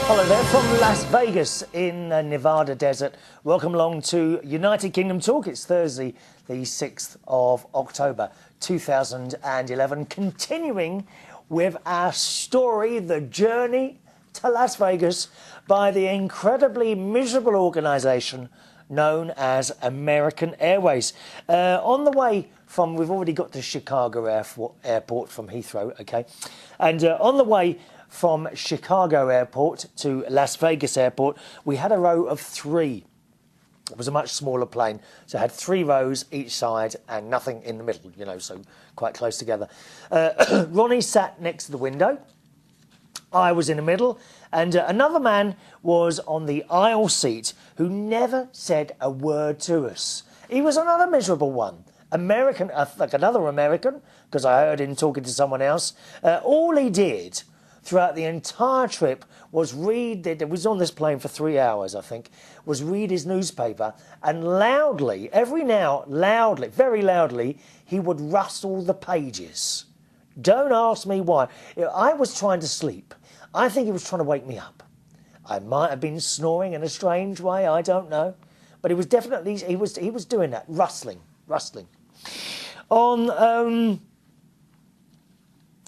Hello there from Las Vegas in Nevada desert. Welcome along to United Kingdom Talk. It's Thursday, the 6th of October 2011. Continuing with our story, the journey to Las Vegas by the incredibly miserable organisation known as American Airways. On the way from, we've already got to Chicago Airport from Heathrow, okay? And on the way from Chicago Airport to Las Vegas Airport, we had a row of three. It was a much smaller plane, so it had three rows each side and nothing in the middle, you know, so quite close together. Ronnie sat next to the window. I was in the middle, and another man was on the aisle seat who never said a word to us. He was another miserable one. American, like another American, because I heard him talking to someone else. All he did throughout the entire trip was read, it was on this plane for 3 hours, I think, was read his newspaper, and loudly, very loudly, he would rustle the pages. Don't ask me why. I was trying to sleep. I think he was trying to wake me up. I might have been snoring in a strange way, I don't know. But he was definitely, he was doing that, rustling. On,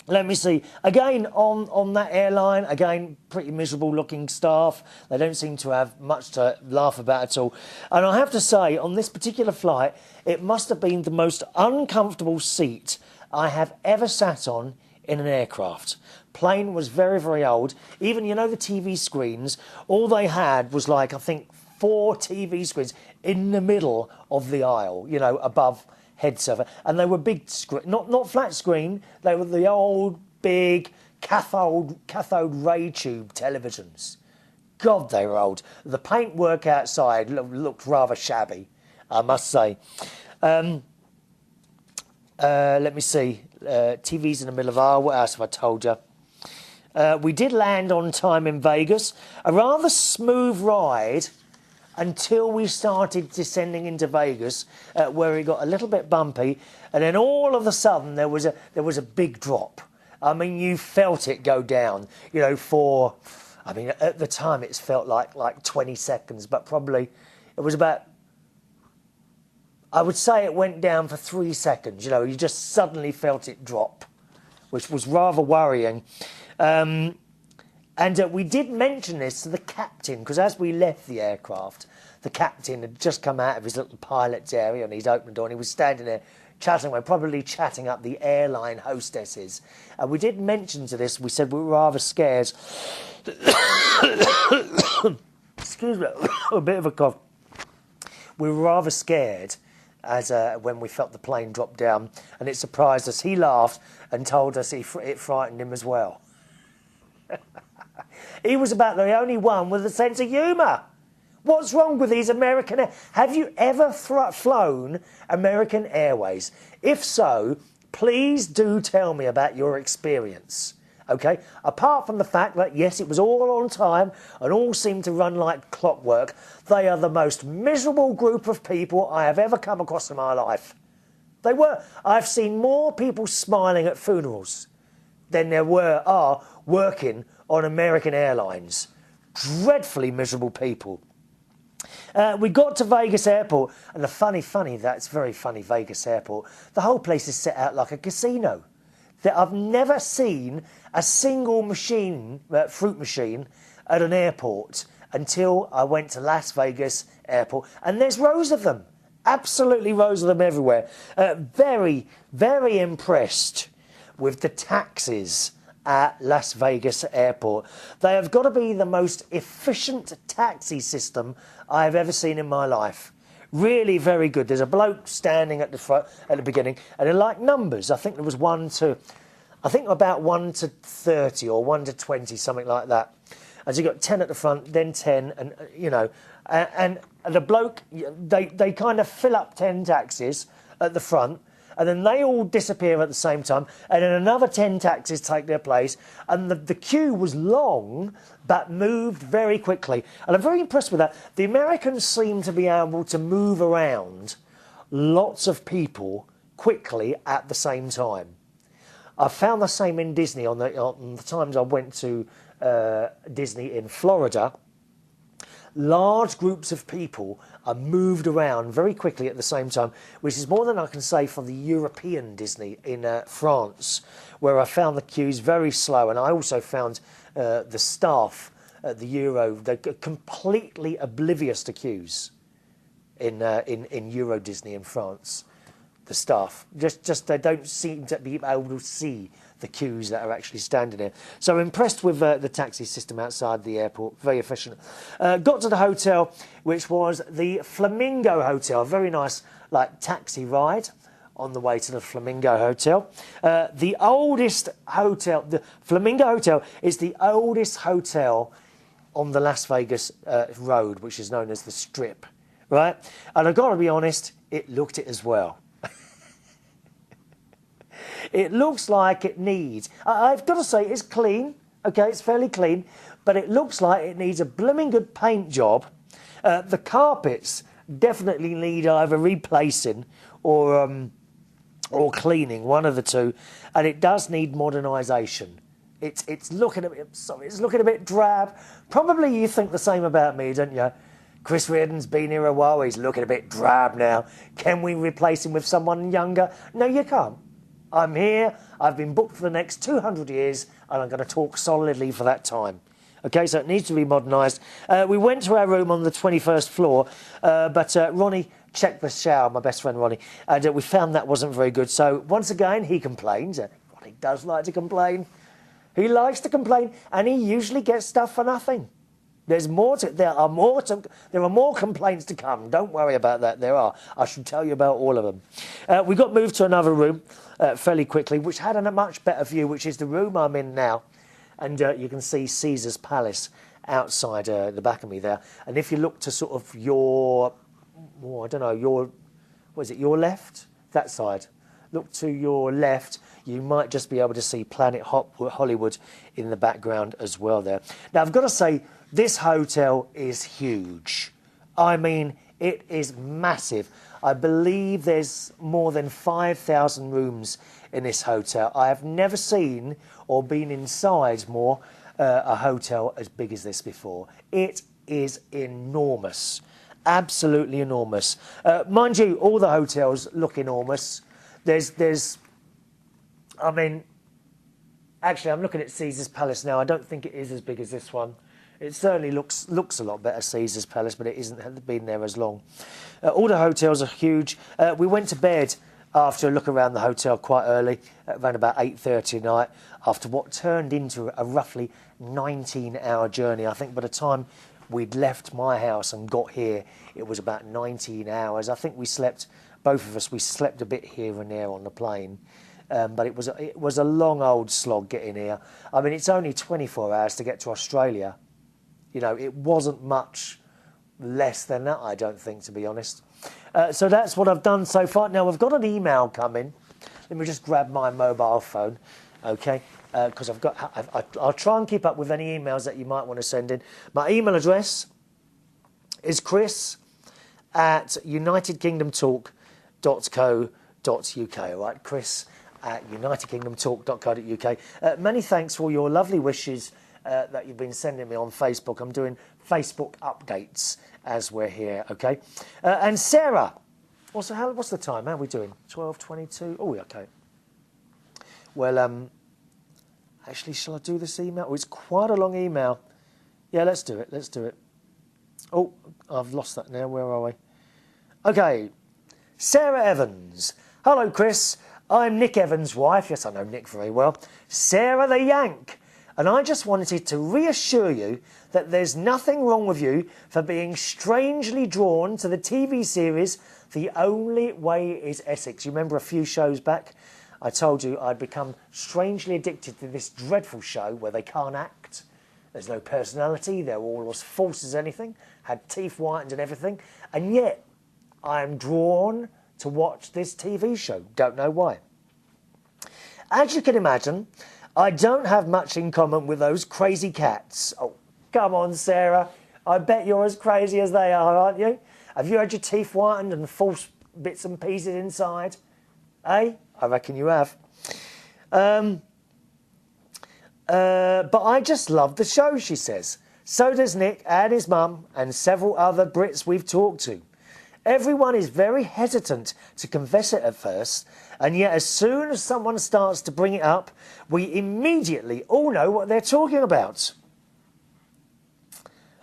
let me see, again, on that airline, again, pretty miserable looking staff. They don't seem to have much to laugh about at all. And I have to say, on this particular flight, it must have been the most uncomfortable seat I have ever sat on in an aircraft. Plane was very, very old. Even, you know, the TV screens, all they had was like, I think, 4 TV screens in the middle of the aisle, you know, above head server, and they were big screen, not flat screen. They were the old big cathode ray tube televisions. God, they were old. The paintwork outside looked rather shabby, I must say. Let me see. TV's in the middle of our. What else have I told you? We did land on time in Vegas. A rather smooth ride until we started descending into Vegas, where it got a little bit bumpy, and then all of a sudden there was a big drop. I mean, you felt it go down, you know, for, I mean, at the time it's felt like 20 seconds, but probably it was about, I would say it went down for 3 seconds, you know, you just suddenly felt it drop, which was rather worrying. And we did mention this to the captain, because as we left the aircraft, the captain had just come out of his little pilot's area and he'd opened the door and he was standing there chatting away, probably chatting up the airline hostesses. And we did mention to this, we said we were rather scared. Excuse me, a bit of a cough. We were rather scared as when we felt the plane drop down, and it surprised us. He laughed and told us it frightened him as well. He was about the only one with a sense of humour. What's wrong with these American... Have you ever flown American Airways? If so, please do tell me about your experience, OK? Apart from the fact that, yes, it was all on time and all seemed to run like clockwork, they are the most miserable group of people I have ever come across in my life. They were. I've seen more people smiling at funerals than there are working on American Airlines. Dreadfully miserable people. We got to Vegas Airport, and that's very funny, Vegas Airport. The whole place is set out like a casino. I've never seen a single machine, fruit machine, at an airport until I went to Las Vegas Airport, and there's rows of them. Absolutely rows of them everywhere. Very, very impressed with the taxis at Las Vegas Airport. They have got to be the most efficient taxi system I've ever seen in my life. Really very good. There's a bloke standing at the front at the beginning, and they're like numbers. I think there was about 1 to 30 or 1 to 20, something like that. And so you got 10 at the front, then 10, and you know, and the bloke, they kind of fill up 10 taxis at the front, and then they all disappear at the same time, and then another 10 taxis take their place, and the queue was long, but moved very quickly. And I'm very impressed with that. The Americans seem to be able to move around lots of people quickly at the same time. I found the same in Disney on the times I went to Disney in Florida, large groups of people are moved around very quickly at the same time, which is more than I can say for the European Disney in France, where I found the queues very slow, and I also found the staff at the they're completely oblivious to queues in Eurodisney in France. The staff just they don't seem to be able to see the queues that are actually standing there. So impressed with the taxi system outside the airport, very efficient. Got to the hotel, which was the Flamingo Hotel, a very nice taxi ride on the way to the Flamingo Hotel. The oldest hotel, the Flamingo Hotel is the oldest hotel on the Las Vegas road, which is known as the Strip, right? And I've got to be honest, it looked it as well. It looks like it needs... I've got to say, it's clean. OK, it's fairly clean. But it looks like it needs a blooming good paint job. The carpets definitely need either replacing or cleaning, one of the two. And it does need modernisation. It's looking a bit... Sorry, it's looking a bit drab. Probably you think the same about me, don't you? Chris Reardon's been here a while. He's looking a bit drab now. Can we replace him with someone younger? No, you can't. I'm here, I've been booked for the next 200 years, and I'm going to talk solidly for that time. OK, so it needs to be modernised. We went to our room on the 21st floor, but Ronnie checked the shower, my best friend Ronnie, and we found that wasn't very good. So once again, he complains. Ronnie does like to complain. He likes to complain, and he usually gets stuff for nothing. There are more complaints to come. Don't worry about that. There are. I should tell you about all of them. We got moved to another room fairly quickly, which had a much better view, which is the room I'm in now. And you can see Caesar's Palace outside the back of me there. And if you look to sort of your left? That side. Look to your left, you might just be able to see Planet Hollywood in the background as well there. Now, I've got to say, this hotel is huge. I mean, it is massive. I believe there's more than 5,000 rooms in this hotel. I have never seen or been inside a hotel as big as this before. It is enormous. Absolutely enormous. Mind you, all the hotels look enormous. I mean, actually, I'm looking at Caesar's Palace now. I don't think it is as big as this one. It certainly looks a lot better, Caesar's Palace, but it hasn't been there as long. All the hotels are huge. We went to bed after a look around the hotel quite early, around about 8:30 at night, after what turned into a roughly 19-hour journey. I think by the time we'd left my house and got here, it was about 19 hours. I think both of us slept a bit here and there on the plane. But it was a long old slog getting here. I mean, it's only 24 hours to get to Australia. You know, it wasn't much less than that, I don't think, to be honest. So that's what I've done so far. Now, I've got an email coming. Let me just grab my mobile phone, OK? Because I'll try and keep up with any emails that you might want to send in. My email address is chris@unitedkingdomtalk.co.uk, all right? chris@unitedkingdomtalk.co.uk. Many thanks for all your lovely wishes that you've been sending me on Facebook. I'm doing Facebook updates as we're here, OK? And Sarah, what's the time? How are we doing? 12:22? Oh, OK. Well, actually, shall I do this email? Oh, it's quite a long email. Yeah, let's do it. Let's do it. Oh, I've lost that now. Where are we? OK. Sarah Evans. Hello, Chris. I'm Nick Evans' wife. Yes, I know Nick very well. Sarah the Yank. And I just wanted to reassure you that there's nothing wrong with you for being strangely drawn to the TV series The Only Way is Essex. You remember a few shows back? I told you I'd become strangely addicted to this dreadful show where they can't act. There's no personality. They're all as false as anything. Had teeth whitened and everything. And yet, I'm drawn to watch this TV show. Don't know why. As you can imagine, I don't have much in common with those crazy cats. Oh, come on, Sarah. I bet you're as crazy as they are, aren't you? Have you had your teeth whitened and false bits and pieces inside? Eh? I reckon you have. But I just love the show, she says. So does Nick and his mum and several other Brits we've talked to. Everyone is very hesitant to confess it at first, and yet as soon as someone starts to bring it up, we immediately all know what they're talking about.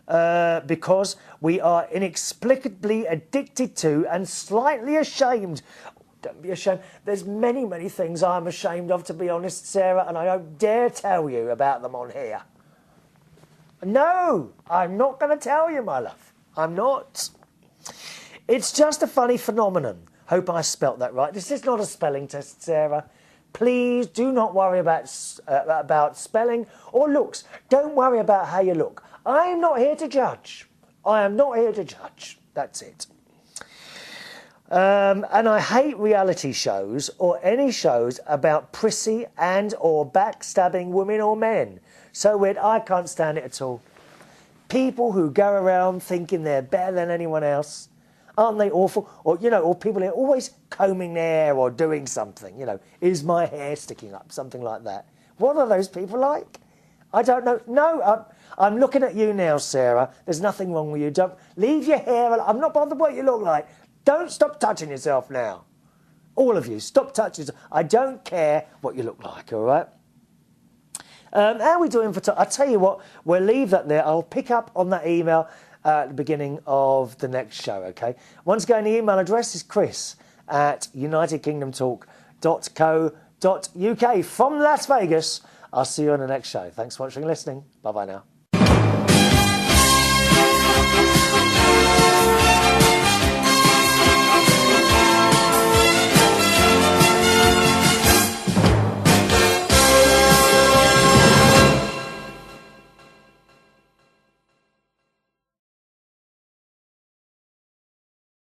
Because we are inexplicably addicted to and slightly ashamed. Don't be ashamed. There's many, many things I'm ashamed of, to be honest, Sarah, and I don't dare tell you about them on here. No, I'm not going to tell you, my love. I'm not. It's just a funny phenomenon. Hope I spelt that right. This is not a spelling test, Sarah. Please do not worry about spelling or looks. Don't worry about how you look. I am not here to judge. I am not here to judge. That's it. And I hate reality shows or any shows about prissy and or backstabbing women or men. So weird, I can't stand it at all. People who go around thinking they're better than anyone else, aren't they awful? Or, you know, or people who are always combing their hair or doing something, you know, is my hair sticking up, something like that. What are those people like? I don't know. No, I'm looking at you now, Sarah. There's nothing wrong with you. Don't leave your hair. I'm not bothered what you look like. Don't stop touching yourself now. All of you, stop touching yourself. I don't care what you look like, all right? How are we doing for time? I'll tell you what, we'll leave that there. I'll pick up on that email at the beginning of the next show, OK? Once again, the email address is chris@unitedkingdomtalk.co.uk. From Las Vegas, I'll see you on the next show. Thanks for watching and listening. Bye-bye now.